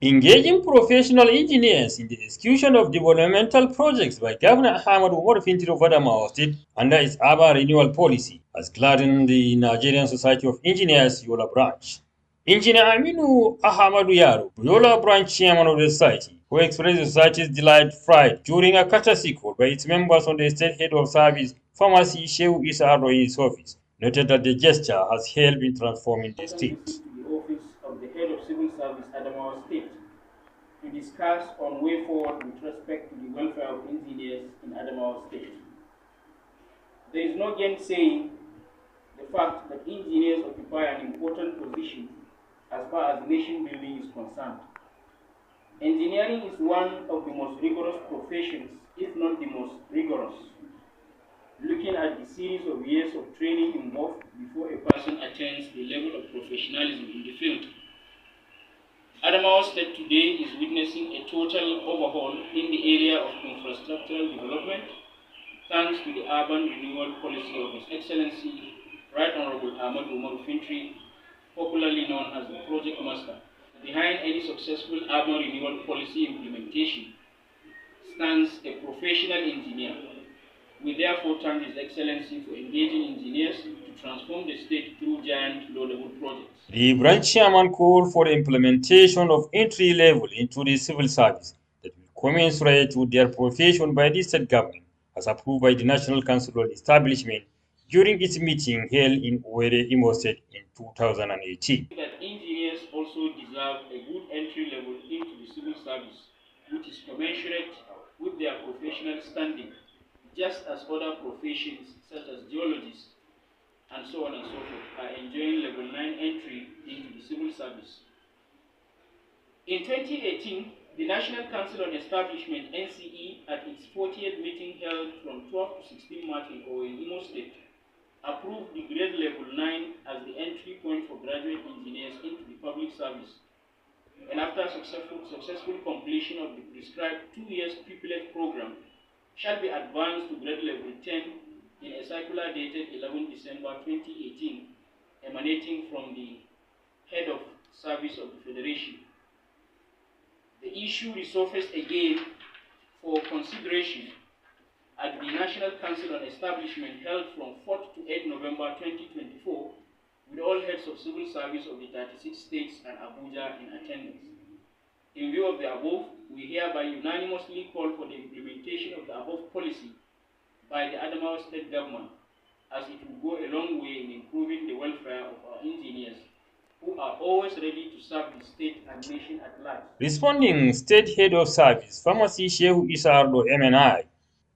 Engaging professional engineers in the execution of developmental projects by Governor Ahmad Umar Fintiri of Adamawa State under its urban renewal policy has gladdened the Nigerian Society of Engineers Yola branch. Engineer Aminu Ahmadu Yaro, Yola branch chairman of the society, who expressed the society's delight Friday during a courtesy call by its members on the state head of service, Pharmacy Shehu Isa Ardo in his office, noted that the gesture has helped in transforming the state. To the office of the head of civil service Adamawa State to discuss on way forward with respect to the welfare of engineers in Adamawa State. There is no gainsaying the fact that engineers occupy an important position as far as nation building is concerned. Engineering is one of the most rigorous professions, if not the most rigorous, looking at the series of years of training involved before a person attains the level of professionalism in the field. Adamawa State today is witnessing a total overhaul in the area of infrastructural development, thanks to the urban renewal policy of His Excellency Right Honorable Ahmad Umar Fintiri, popularly known as the Project Master. Behind any successful urban renewal policy implementation stands a professional engineer. We therefore thank His Excellency for engaging engineers to transform the state through giant low-level projects. The branch chairman called for the implementation of entry level into the civil service that will commensurate with their profession by the state government, as approved by the National Council of Establishment during its meeting held in Owerri, Imo State in 2018. That engineers also deserve a good entry level into the civil service, which is commensurate with their professional standing, just as other professions such as geologists and so on and so forth are enjoying level 9 entry into the civil service. In 2018, the National Council on Establishment NCE at its 40th meeting held from 12 to 16 March in Imo State approved the grade level 9 as the entry point for graduate engineers into the public service. And after successful completion of the prescribed 2 years pupillage program, shall be advanced to grade level 10 in a circular dated 11 December 2018, emanating from the head of service of the Federation. The issue resurfaced again for consideration at the National Council on Establishment held from 4th to 8th November 2024, with all heads of civil service of the 36 states and Abuja in attendance. In view of the above, we hereby unanimously call for the implementation of the above policy by the Adamawa State Government, as it will go a long way in improving the welfare of our engineers, who are always ready to serve the state and nation at large. Responding, State Head of Service, Pharmacy Shehu Isa Ardo MNI,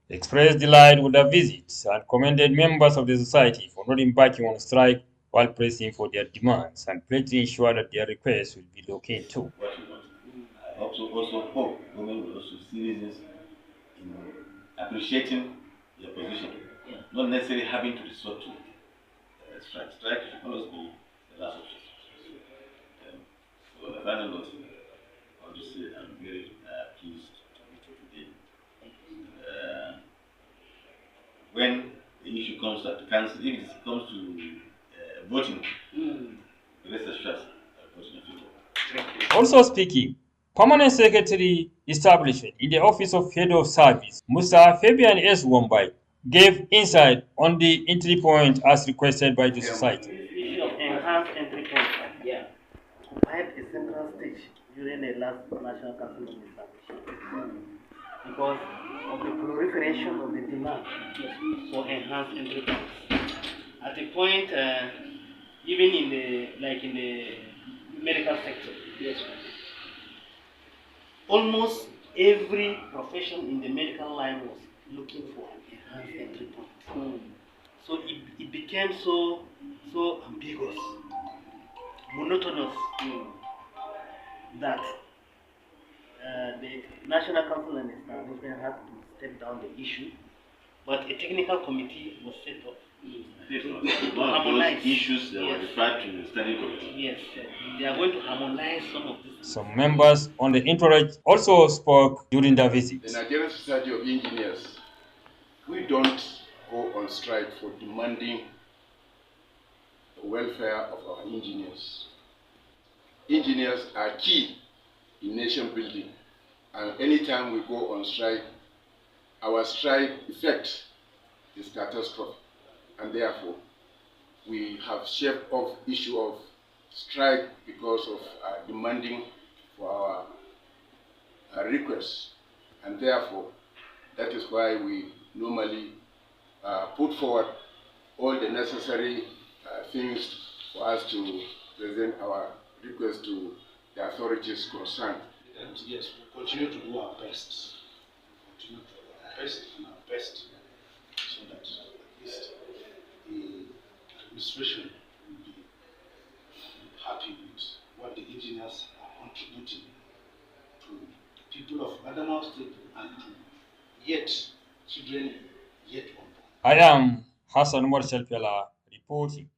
expressed delight with the visit and commended members of the society for not embarking on strike while pressing for their demands and pledged to ensure that their requests will be looked into. I also hope women will also see this in appreciating their position, not necessarily having to resort to strike. Strike should always be the last option. So the final note, I want to say I'm very pleased to meet you today. When the issue comes to council, if it comes to voting, rest assured, Also speaking, Permanent Secretary Establishment in the Office of Head of Service, Mr. Fabian S. Wombai, gave insight on the entry point as requested by the society. The issue of enhanced entry point occupied a central stage during the last National Council of Establishment because of the proliferation of the demand for enhanced entry points. At a point, even in the medical sector, almost every profession in the medical line was looking for an enhanced entry point. So it became so ambiguous, monotonous, that the National Council and Establishment had to step down the issue, but a technical committee was set up to harmonize issues that were referred to the standing committee. Yes, they are going to harmonize some of this. Some members on the entourage also spoke during the visit. The Nigerian Society of Engineers, we don't go on strike for demanding the welfare of our engineers. Engineers are key in nation building. And anytime we go on strike, our strike effect is catastrophic. And therefore, we have shaved off issue of strike because of demanding for our requests. And therefore, that is why we normally put forward all the necessary things for us to present our request to the authorities concerned. And yes, we continue to do our best. Continue to do our best and our best so that at least the administration will be happy with what the engineers are contributing to the people of Adamawa State and to yet children yet unborn. I am Hassan Umar Shalpela reporting.